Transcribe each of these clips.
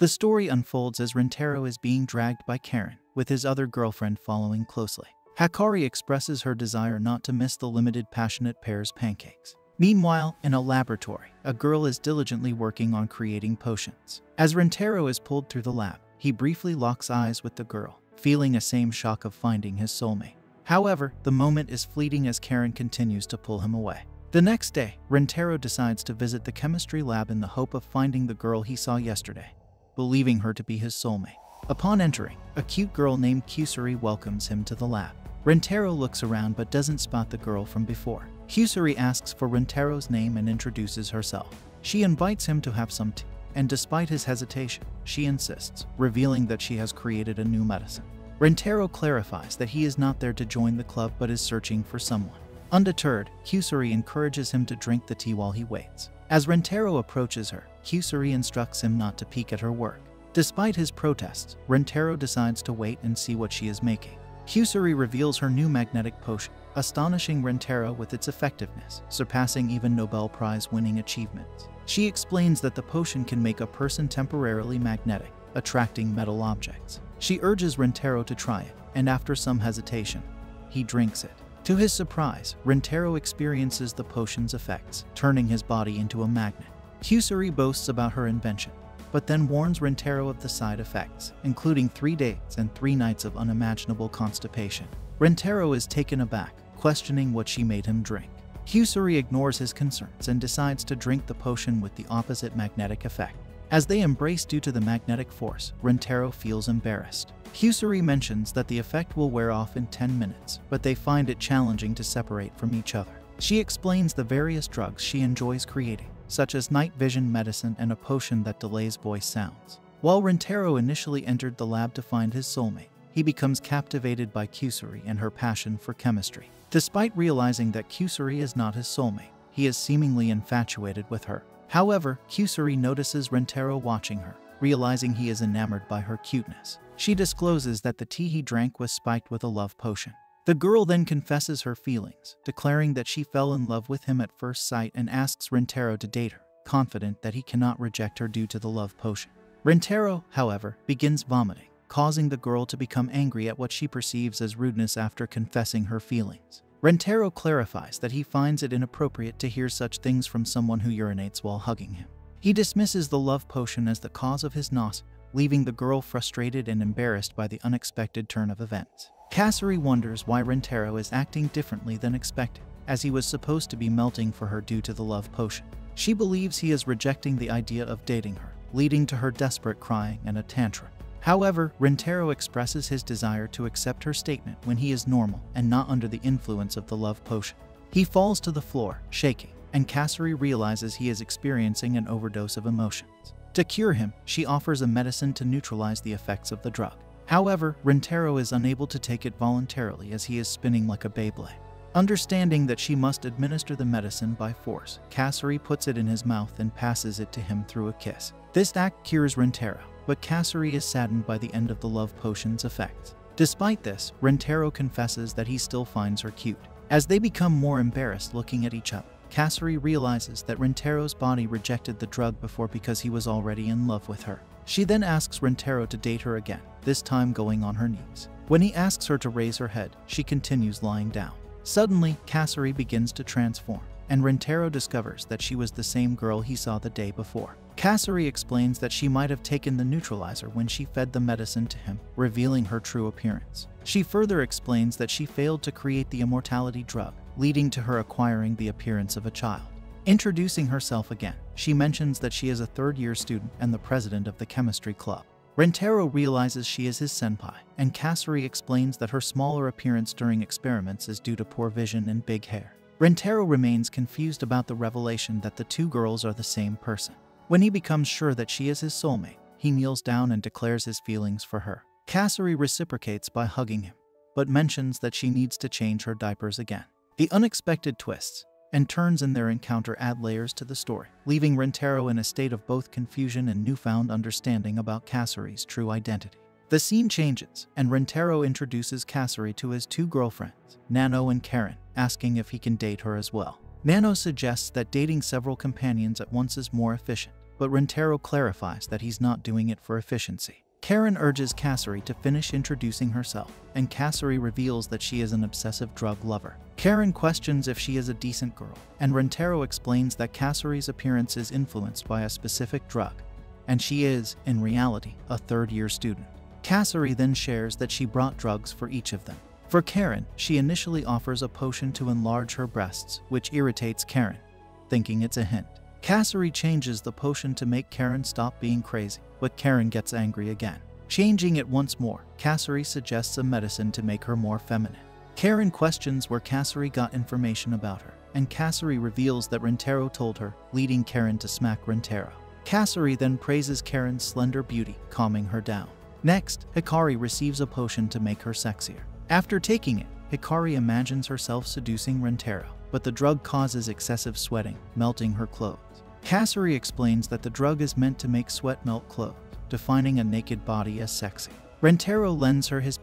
The story unfolds as Rintaro is being dragged by Karen, with his other girlfriend following closely. Hakari expresses her desire not to miss the limited passionate pair's pancakes. Meanwhile, in a laboratory, a girl is diligently working on creating potions. As Rintaro is pulled through the lab, he briefly locks eyes with the girl, feeling a same shock of finding his soulmate. However, the moment is fleeting as Karen continues to pull him away. The next day, Rintaro decides to visit the chemistry lab in the hope of finding the girl he saw yesterday, believing her to be his soulmate. Upon entering, a cute girl named Kusuri welcomes him to the lab. Rintaro looks around but doesn't spot the girl from before. Kusuri asks for Rintaro's name and introduces herself. She invites him to have some tea, and despite his hesitation, she insists, revealing that she has created a new medicine. Rintaro clarifies that he is not there to join the club but is searching for someone. Undeterred, Kusuri encourages him to drink the tea while he waits. As Rintaro approaches her, Kusuri instructs him not to peek at her work. Despite his protests, Rintaro decides to wait and see what she is making. Kusuri reveals her new magnetic potion, astonishing Rintaro with its effectiveness, surpassing even Nobel Prize-winning achievements. She explains that the potion can make a person temporarily magnetic, attracting metal objects. She urges Rintaro to try it, and after some hesitation, he drinks it. To his surprise, Rintaro experiences the potion's effects, turning his body into a magnet. Kusuri boasts about her invention, but then warns Rintaro of the side effects, including 3 days and 3 nights of unimaginable constipation. Rintaro is taken aback, questioning what she made him drink. Kusuri ignores his concerns and decides to drink the potion with the opposite magnetic effect. As they embrace due to the magnetic force, Rintaro feels embarrassed. Kusuri mentions that the effect will wear off in 10 minutes, but they find it challenging to separate from each other. She explains the various drugs she enjoys creating, such as night vision medicine and a potion that delays voice sounds. While Rintaro initially entered the lab to find his soulmate, he becomes captivated by Kusuri and her passion for chemistry. Despite realizing that Kusuri is not his soulmate, he is seemingly infatuated with her. However, Kusuri notices Rintaro watching her, realizing he is enamored by her cuteness. She discloses that the tea he drank was spiked with a love potion. The girl then confesses her feelings, declaring that she fell in love with him at first sight and asks Rintaro to date her, confident that he cannot reject her due to the love potion. Rintaro, however, begins vomiting, causing the girl to become angry at what she perceives as rudeness after confessing her feelings. Rintaro clarifies that he finds it inappropriate to hear such things from someone who urinates while hugging him. He dismisses the love potion as the cause of his nausea, leaving the girl frustrated and embarrassed by the unexpected turn of events. Kasuri wonders why Rintaro is acting differently than expected, as he was supposed to be melting for her due to the love potion. She believes he is rejecting the idea of dating her, leading to her desperate crying and a tantrum. However, Rintaro expresses his desire to accept her statement when he is normal and not under the influence of the love potion. He falls to the floor, shaking, and Kasuri realizes he is experiencing an overdose of emotions. To cure him, she offers a medicine to neutralize the effects of the drug. However, Rintaro is unable to take it voluntarily as he is spinning like a Beyblade. Understanding that she must administer the medicine by force, Kasuri puts it in his mouth and passes it to him through a kiss. This act cures Rintaro, but Kasuri is saddened by the end of the love potion's effects. Despite this, Rintaro confesses that he still finds her cute. As they become more embarrassed looking at each other, Kasuri realizes that Rintaro's body rejected the drug before because he was already in love with her. She then asks Rintaro to date her again, this time going on her knees. When he asks her to raise her head, she continues lying down. Suddenly, Kasuri begins to transform, and Rintaro discovers that she was the same girl he saw the day before. Kasuri explains that she might have taken the neutralizer when she fed the medicine to him, revealing her true appearance. She further explains that she failed to create the immortality drug, leading to her acquiring the appearance of a child. Introducing herself again, she mentions that she is a third-year student and the president of the chemistry club. Rintaro realizes she is his senpai, and Kasuri explains that her smaller appearance during experiments is due to poor vision and big hair. Rintaro remains confused about the revelation that the two girls are the same person. When he becomes sure that she is his soulmate, he kneels down and declares his feelings for her. Kasuri reciprocates by hugging him, but mentions that she needs to change her diapers again. The unexpected twists and turns in their encounter add layers to the story, leaving Rintaro in a state of both confusion and newfound understanding about Kasuri's true identity. The scene changes, and Rintaro introduces Kasuri to his two girlfriends, Nano and Karen, asking if he can date her as well. Nano suggests that dating several companions at once is more efficient, but Rentaro clarifies that he's not doing it for efficiency. Karen urges Kasari to finish introducing herself, and Kasari reveals that she is an obsessive drug lover. Karen questions if she is a decent girl, and Rentaro explains that Kasari's appearance is influenced by a specific drug, and she is, in reality, a third-year student. Kasari then shares that she brought drugs for each of them. For Karen, she initially offers a potion to enlarge her breasts, which irritates Karen, thinking it's a hint. Kasari changes the potion to make Karen stop being crazy, but Karen gets angry again. Changing it once more, Kasari suggests a medicine to make her more feminine. Karen questions where Kasari got information about her, and Kasari reveals that Rentaro told her, leading Karen to smack Rentaro. Kasari then praises Karen's slender beauty, calming her down. Next, Hikari receives a potion to make her sexier. After taking it, Hikari imagines herself seducing Rentaro, but the drug causes excessive sweating, melting her clothes. Kasari explains that the drug is meant to make sweat melt clothes, defining a naked body as sexy. Rentaro lends her his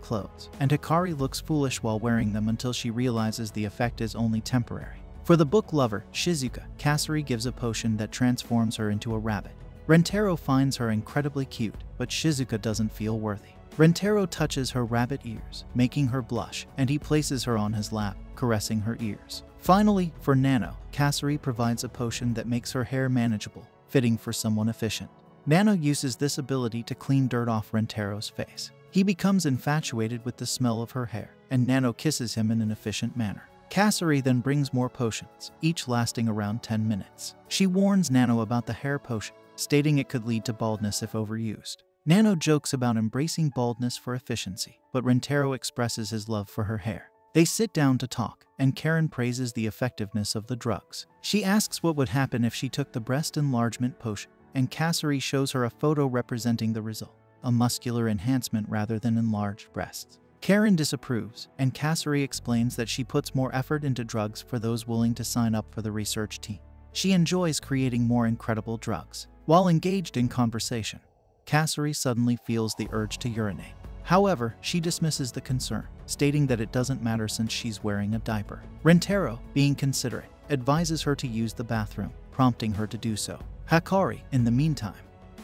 clothes, and Hikari looks foolish while wearing them until she realizes the effect is only temporary. For the book lover, Shizuka, Kasari gives a potion that transforms her into a rabbit. Rentaro finds her incredibly cute, but Shizuka doesn't feel worthy. Rentaro touches her rabbit ears, making her blush, and he places her on his lap, caressing her ears. Finally, for Nano, Kasari provides a potion that makes her hair manageable, fitting for someone efficient. Nano uses this ability to clean dirt off Rentaro's face. He becomes infatuated with the smell of her hair, and Nano kisses him in an efficient manner. Kasari then brings more potions, each lasting around 10 minutes. She warns Nano about the hair potion, stating it could lead to baldness if overused. Nano jokes about embracing baldness for efficiency, but Rentaro expresses his love for her hair. They sit down to talk, and Karen praises the effectiveness of the drugs. She asks what would happen if she took the breast enlargement potion, and Kasari shows her a photo representing the result, a muscular enhancement rather than enlarged breasts. Karen disapproves, and Kasari explains that she puts more effort into drugs for those willing to sign up for the research team. She enjoys creating more incredible drugs. While engaged in conversation, Kasari suddenly feels the urge to urinate. However, she dismisses the concern, stating that it doesn't matter since she's wearing a diaper. Rentaro, being considerate, advises her to use the bathroom, prompting her to do so. Hikari, in the meantime,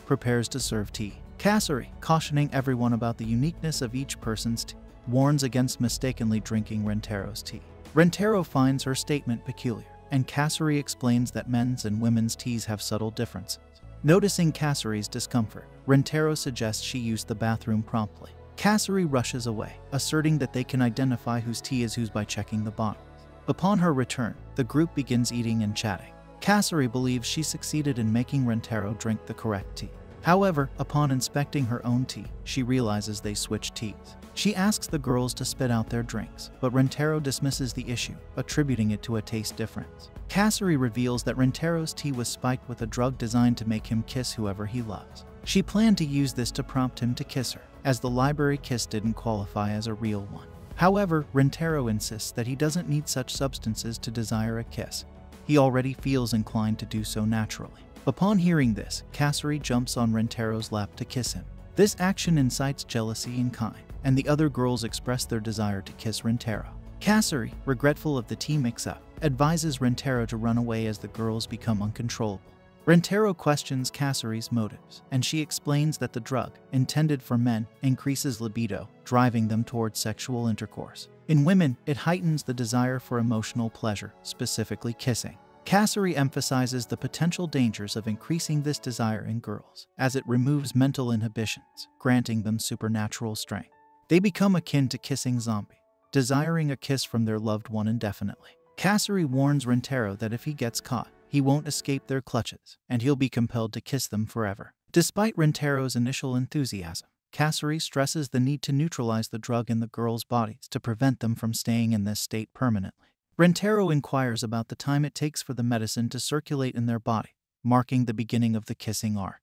prepares to serve tea. Kasari, cautioning everyone about the uniqueness of each person's tea, warns against mistakenly drinking Rentaro's tea. Rentaro finds her statement peculiar, and Kasari explains that men's and women's teas have subtle differences. Noticing Kasari's discomfort, Rentaro suggests she use the bathroom promptly. Kasari rushes away, asserting that they can identify whose tea is whose by checking the bottles. Upon her return, the group begins eating and chatting. Kasari believes she succeeded in making Rentaro drink the correct tea. However, upon inspecting her own tea, she realizes they switched teas. She asks the girls to spit out their drinks, but Rentaro dismisses the issue, attributing it to a taste difference. Kasari reveals that Rentaro's tea was spiked with a drug designed to make him kiss whoever he loves. She planned to use this to prompt him to kiss her, as the library kiss didn't qualify as a real one. However, Rentaro insists that he doesn't need such substances to desire a kiss. He already feels inclined to do so naturally. Upon hearing this, Kasari jumps on Rentaro's lap to kiss him. This action incites jealousy in kind, and the other girls express their desire to kiss Rentaro. Kasari, regretful of the tea mix-up, advises Rentaro to run away as the girls become uncontrollable. Rentaro questions Kasari's motives, and she explains that the drug, intended for men, increases libido, driving them towards sexual intercourse. In women, it heightens the desire for emotional pleasure, specifically kissing. Kasari emphasizes the potential dangers of increasing this desire in girls, as it removes mental inhibitions, granting them supernatural strength. They become akin to kissing zombies, desiring a kiss from their loved one indefinitely. Kasari warns Rentaro that if he gets caught, he won't escape their clutches, and he'll be compelled to kiss them forever. Despite Rentaro's initial enthusiasm, Kasari stresses the need to neutralize the drug in the girls' bodies to prevent them from staying in this state permanently. Rentaro inquires about the time it takes for the medicine to circulate in their body, marking the beginning of the kissing arc.